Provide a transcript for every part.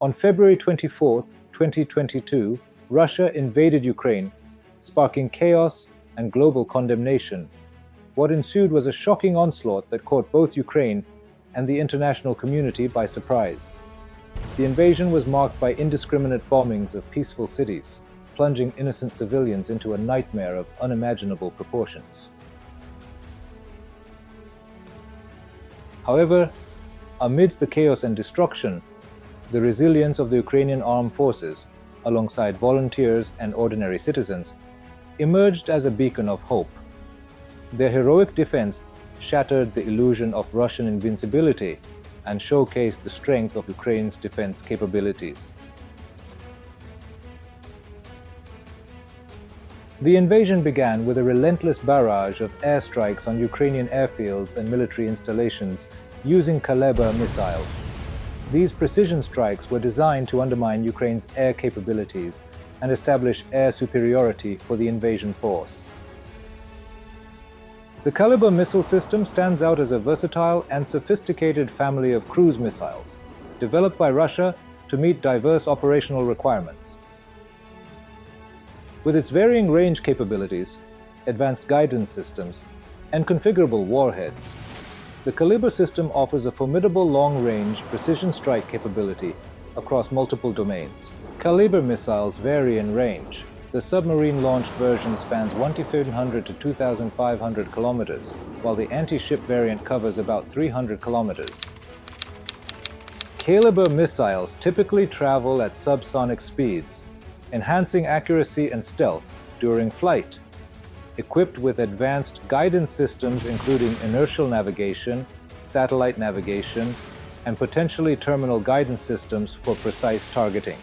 On February 24, 2022, Russia invaded Ukraine, sparking chaos and global condemnation. What ensued was a shocking onslaught that caught both Ukraine and the international community by surprise. The invasion was marked by indiscriminate bombings of peaceful cities, plunging innocent civilians into a nightmare of unimaginable proportions. However, amidst the chaos and destruction, the resilience of the Ukrainian armed forces, alongside volunteers and ordinary citizens, emerged as a beacon of hope. Their heroic defense shattered the illusion of Russian invincibility and showcased the strength of Ukraine's defense capabilities. The invasion began with a relentless barrage of airstrikes on Ukrainian airfields and military installations using Kalibr missiles. These precision strikes were designed to undermine Ukraine's air capabilities and establish air superiority for the invasion force. The Kalibr missile system stands out as a versatile and sophisticated family of cruise missiles, developed by Russia to meet diverse operational requirements. With its varying range capabilities, advanced guidance systems, and configurable warheads, the Kalibr system offers a formidable long-range precision strike capability across multiple domains. Kalibr missiles vary in range. The submarine-launched version spans 1,500 to 2,500 kilometers, while the anti-ship variant covers about 300 kilometers. Kalibr missiles typically travel at subsonic speeds, enhancing accuracy and stealth during flight. Equipped with advanced guidance systems including inertial navigation, satellite navigation, and potentially terminal guidance systems for precise targeting.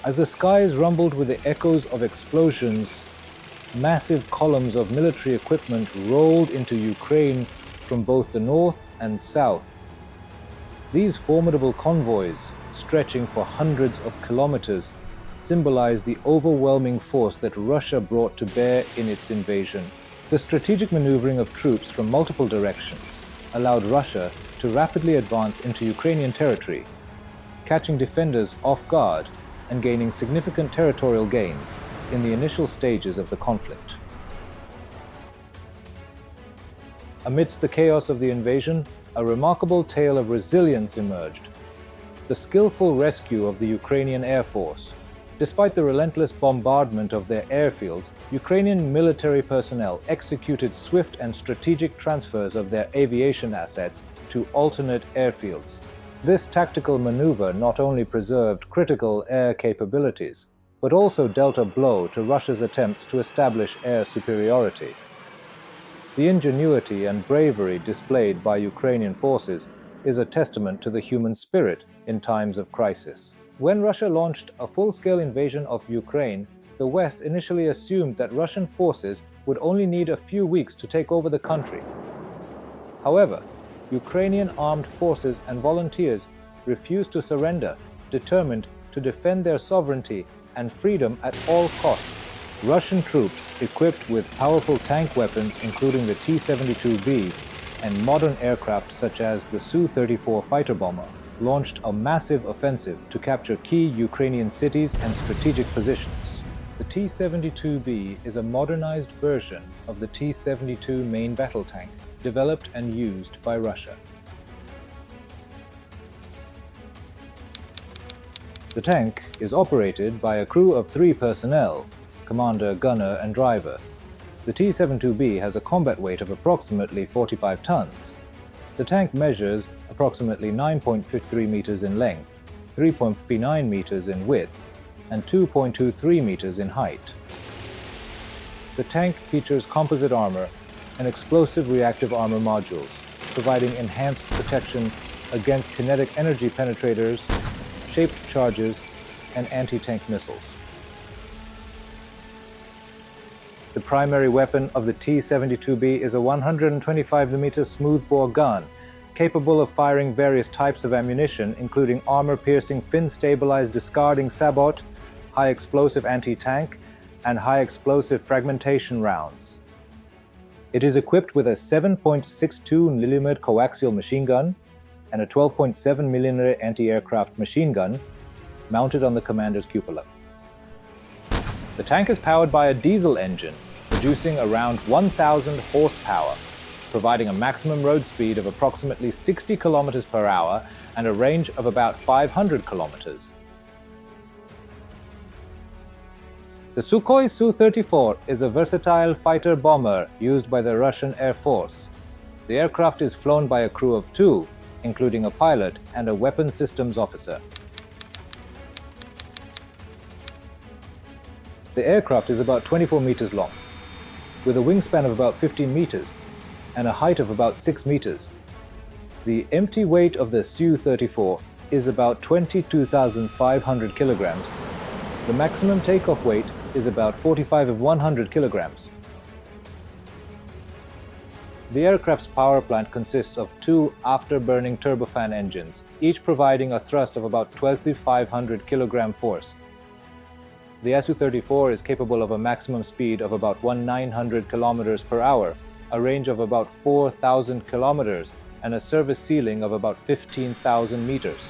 As the skies rumbled with the echoes of explosions, massive columns of military equipment rolled into Ukraine from both the north and south. These formidable convoys, stretching for hundreds of kilometers, symbolized the overwhelming force that Russia brought to bear in its invasion. The strategic maneuvering of troops from multiple directions allowed Russia to rapidly advance into Ukrainian territory, catching defenders off guard and gaining significant territorial gains in the initial stages of the conflict. Amidst the chaos of the invasion, a remarkable tale of resilience emerged. The skillful rescue of the Ukrainian Air Force. Despite the relentless bombardment of their airfields, Ukrainian military personnel executed swift and strategic transfers of their aviation assets to alternate airfields. This tactical maneuver not only preserved critical air capabilities, but also dealt a blow to Russia's attempts to establish air superiority. The ingenuity and bravery displayed by Ukrainian forces is a testament to the human spirit in times of crisis. When Russia launched a full-scale invasion of Ukraine, the West initially assumed that Russian forces would only need a few weeks to take over the country. However, Ukrainian armed forces and volunteers refused to surrender, determined to defend their sovereignty and freedom at all costs. Russian troops, equipped with powerful tank weapons including the T-72B and modern aircraft such as the Su-34 fighter bomber, launched a massive offensive to capture key Ukrainian cities and strategic positions. The T-72B is a modernized version of the T-72 main battle tank, developed and used by Russia. The tank is operated by a crew of 3 personnel, commander, gunner, and driver. The T-72B has a combat weight of approximately 45 tons. The tank measures approximately 9.53 meters in length, 3.59 meters in width, and 2.23 meters in height. The tank features composite armor and explosive reactive armor modules, providing enhanced protection against kinetic energy penetrators, shaped charges, and anti-tank missiles. The primary weapon of the T-72B is a 125mm smoothbore gun, capable of firing various types of ammunition, including armor-piercing, fin-stabilized discarding sabot, high-explosive anti-tank, and high-explosive fragmentation rounds. It is equipped with a 7.62mm coaxial machine gun and a 12.7mm anti-aircraft machine gun, mounted on the commander's cupola. The tank is powered by a diesel engine, producing around 1,000 horsepower, providing a maximum road speed of approximately 60 kilometers per hour and a range of about 500 kilometers. The Sukhoi Su-34 is a versatile fighter-bomber used by the Russian Air Force. The aircraft is flown by a crew of 2, including a pilot and a weapons systems officer. The aircraft is about 24 meters long, with a wingspan of about 15 meters and a height of about 6 meters. The empty weight of the Su-34 is about 22,500 kilograms. The maximum takeoff weight is about 45 of 100 kilograms. The aircraft's power plant consists of 2 afterburning turbofan engines, each providing a thrust of about 12,500 kilogram force. The Su-34 is capable of a maximum speed of about 1,900 kilometers per hour, a range of about 4,000 kilometers, and a service ceiling of about 15,000 meters.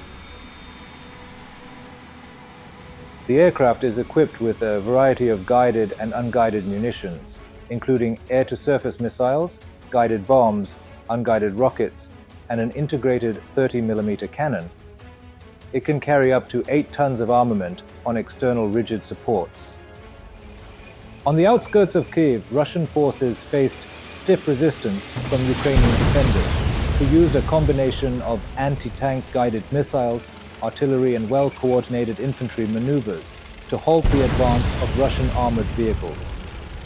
The aircraft is equipped with a variety of guided and unguided munitions, including air-to-surface missiles, guided bombs, unguided rockets, and an integrated 30mm cannon. It can carry up to 8 tons of armament on external rigid supports. On the outskirts of Kyiv, Russian forces faced stiff resistance from Ukrainian defenders, who used a combination of anti-tank guided missiles, artillery, and well-coordinated infantry maneuvers to halt the advance of Russian armored vehicles.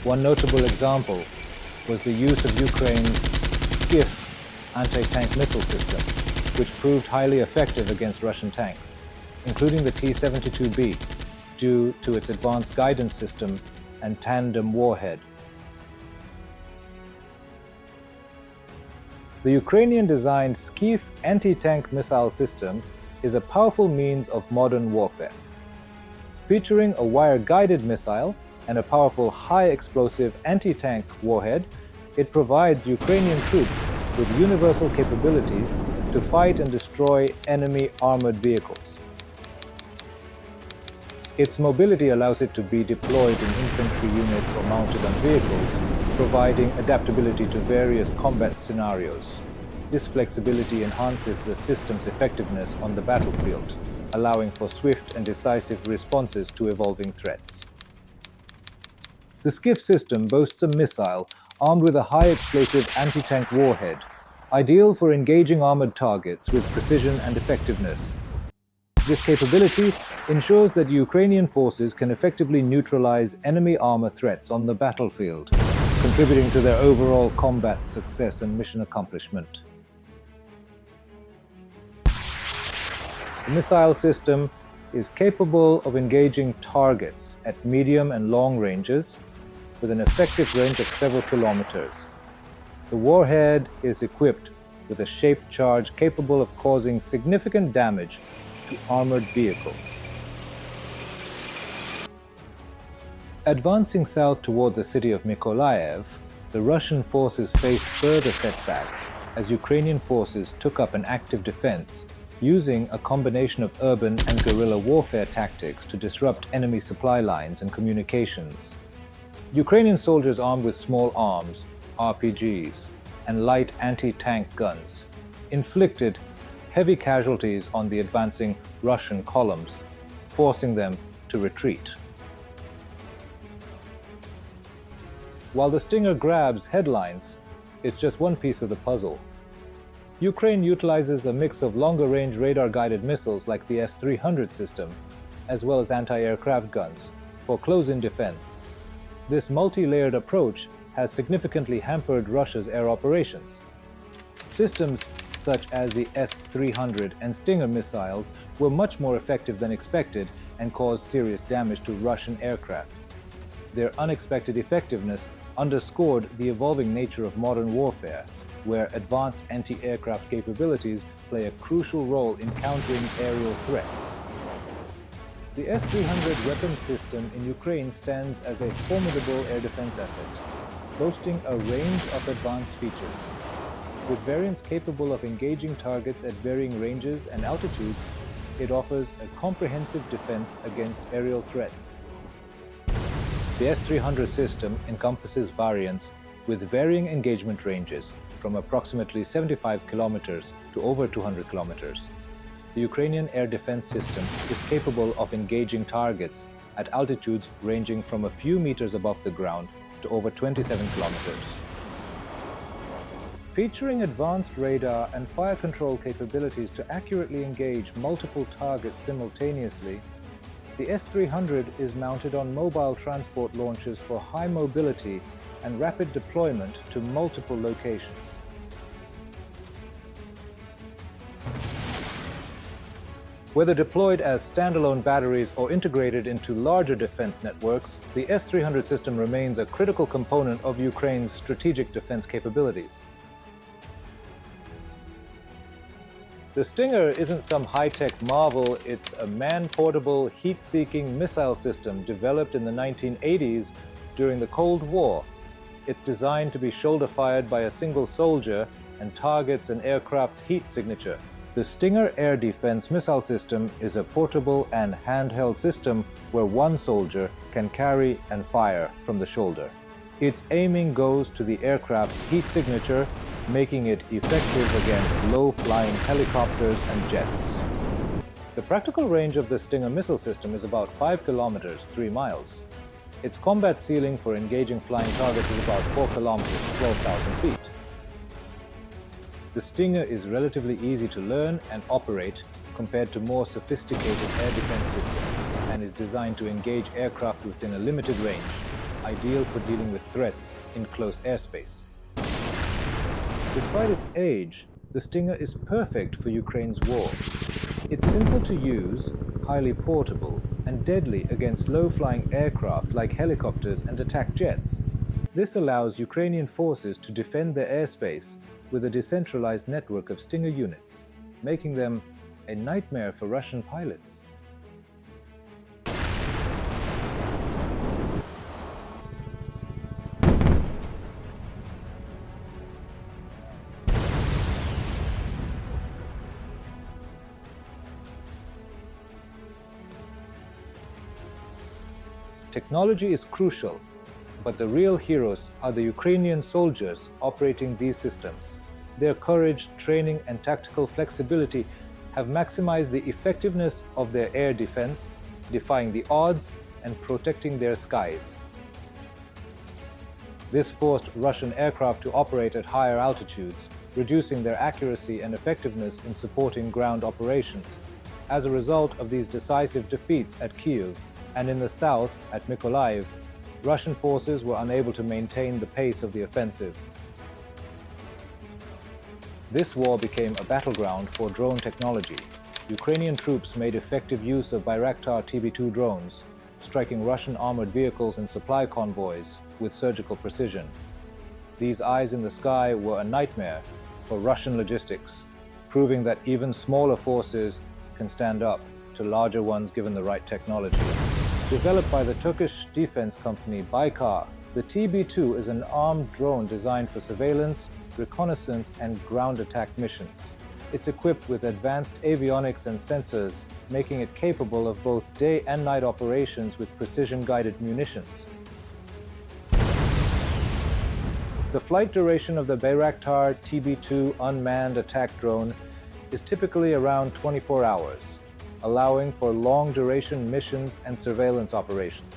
One notable example was the use of Ukraine's SCIF anti-tank missile system, which proved highly effective against Russian tanks, including the T-72B, due to its advanced guidance system and tandem warhead. The Ukrainian-designed SCIF anti-tank missile system is a powerful means of modern warfare. Featuring a wire-guided missile and a powerful high-explosive anti-tank warhead, it provides Ukrainian troops with universal capabilities to fight and destroy enemy armored vehicles. Its mobility allows it to be deployed in infantry units or mounted on vehicles, providing adaptability to various combat scenarios. This flexibility enhances the system's effectiveness on the battlefield, allowing for swift and decisive responses to evolving threats. The SCIF system boasts a missile armed with a high-explosive anti-tank warhead, ideal for engaging armored targets with precision and effectiveness. This capability ensures that Ukrainian forces can effectively neutralize enemy armor threats on the battlefield, contributing to their overall combat success and mission accomplishment. The missile system is capable of engaging targets at medium and long ranges with an effective range of several kilometers. The warhead is equipped with a shaped charge capable of causing significant damage to armored vehicles. Advancing south toward the city of Mykolaiv, the Russian forces faced further setbacks as Ukrainian forces took up an active defense, using a combination of urban and guerrilla warfare tactics to disrupt enemy supply lines and communications. Ukrainian soldiers armed with small arms, RPGs, and light anti-tank guns inflicted heavy casualties on the advancing Russian columns, forcing them to retreat. While the Stinger grabs headlines, it's just one piece of the puzzle. Ukraine utilizes a mix of longer-range radar-guided missiles like the S-300 system, as well as anti-aircraft guns, for close-in defense. This multi-layered approach has significantly hampered Russia's air operations. Systems such as the S-300 and Stinger missiles were much more effective than expected and caused serious damage to Russian aircraft. Their unexpected effectiveness underscored the evolving nature of modern warfare, where advanced anti-aircraft capabilities play a crucial role in countering aerial threats. The S-300 weapons system in Ukraine stands as a formidable air defense asset, boasting a range of advanced features. With variants capable of engaging targets at varying ranges and altitudes, it offers a comprehensive defense against aerial threats. The S-300 system encompasses variants with varying engagement ranges from approximately 75 kilometers to over 200 kilometers. The Ukrainian air defense system is capable of engaging targets at altitudes ranging from a few meters above the ground to over 27 kilometers. Featuring advanced radar and fire control capabilities to accurately engage multiple targets simultaneously, the S-300 is mounted on mobile transport launchers for high mobility and rapid deployment to multiple locations. Whether deployed as standalone batteries or integrated into larger defense networks, the S-300 system remains a critical component of Ukraine's strategic defense capabilities. The Stinger isn't some high-tech marvel, it's a man-portable, heat-seeking missile system developed in the 1980s during the Cold War. It's designed to be shoulder-fired by a single soldier and targets an aircraft's heat signature. The Stinger air defense missile system is a portable and handheld system where one soldier can carry and fire from the shoulder. Its aiming goes to the aircraft's heat signature, making it effective against low-flying helicopters and jets. The practical range of the Stinger missile system is about 5 kilometers, 3 miles. Its combat ceiling for engaging flying targets is about 4 kilometers, 12,000 feet. The Stinger is relatively easy to learn and operate compared to more sophisticated air defense systems and is designed to engage aircraft within a limited range, ideal for dealing with threats in close airspace. Despite its age, the Stinger is perfect for Ukraine's war. It's simple to use, highly portable, and deadly against low-flying aircraft like helicopters and attack jets. This allows Ukrainian forces to defend their airspace with a decentralized network of Stinger units, making them a nightmare for Russian pilots. Technology is crucial, but the real heroes are the Ukrainian soldiers operating these systems. Their courage, training, and tactical flexibility have maximized the effectiveness of their air defense, defying the odds and protecting their skies. This forced Russian aircraft to operate at higher altitudes, reducing their accuracy and effectiveness in supporting ground operations. As a result of these decisive defeats at Kyiv and in the south at Mykolaiv, Russian forces were unable to maintain the pace of the offensive. This war became a battleground for drone technology. Ukrainian troops made effective use of Bayraktar TB2 drones, striking Russian armored vehicles and supply convoys with surgical precision. These eyes in the sky were a nightmare for Russian logistics, proving that even smaller forces can stand up to larger ones given the right technology. Developed by the Turkish defense company Baykar, the TB2 is an armed drone designed for surveillance, reconnaissance, and ground attack missions. It's equipped with advanced avionics and sensors, making it capable of both day and night operations with precision-guided munitions. The flight duration of the Bayraktar TB2 unmanned attack drone is typically around 24 hours, allowing for long-duration missions and surveillance operations.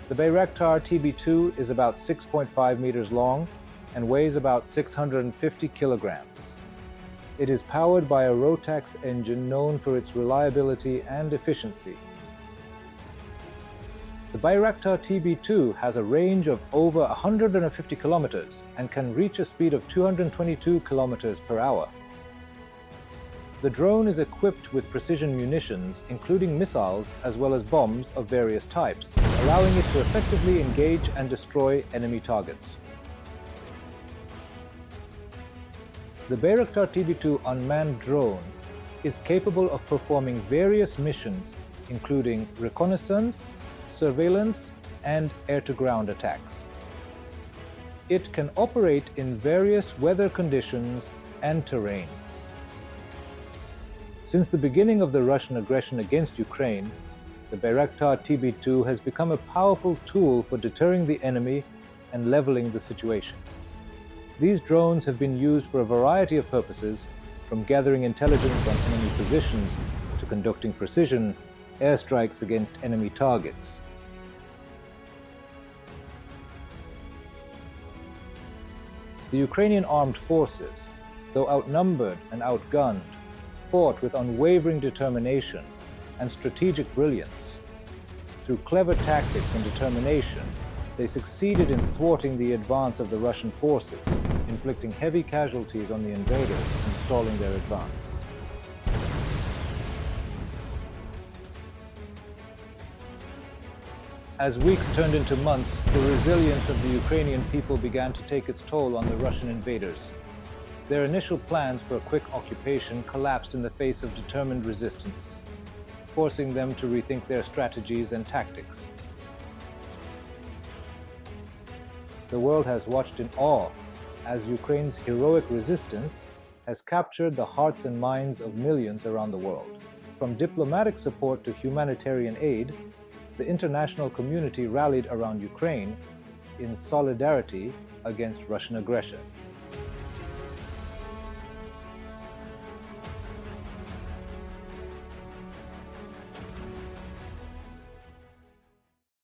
The Bayraktar TB2 is about 6.5 meters long and weighs about 650 kilograms. It is powered by a Rotax engine known for its reliability and efficiency. The Bayraktar TB2 has a range of over 150 kilometers and can reach a speed of 222 kilometers per hour. The drone is equipped with precision munitions, including missiles as well as bombs of various types, allowing it to effectively engage and destroy enemy targets. The Bayraktar TB2 unmanned drone is capable of performing various missions, including reconnaissance, surveillance, and air-to-ground attacks. It can operate in various weather conditions and terrain. Since the beginning of the Russian aggression against Ukraine, the Bayraktar TB2 has become a powerful tool for deterring the enemy and leveling the situation. These drones have been used for a variety of purposes, from gathering intelligence on enemy positions to conducting precision airstrikes against enemy targets. The Ukrainian armed forces, though outnumbered and outgunned, fought with unwavering determination and strategic brilliance. Through clever tactics and determination, they succeeded in thwarting the advance of the Russian forces, inflicting heavy casualties on the invaders and stalling their advance. As weeks turned into months, the resilience of the Ukrainian people began to take its toll on the Russian invaders. Their initial plans for a quick occupation collapsed in the face of determined resistance, forcing them to rethink their strategies and tactics. The world has watched in awe as Ukraine's heroic resistance has captured the hearts and minds of millions around the world. From diplomatic support to humanitarian aid, the international community rallied around Ukraine in solidarity against Russian aggression.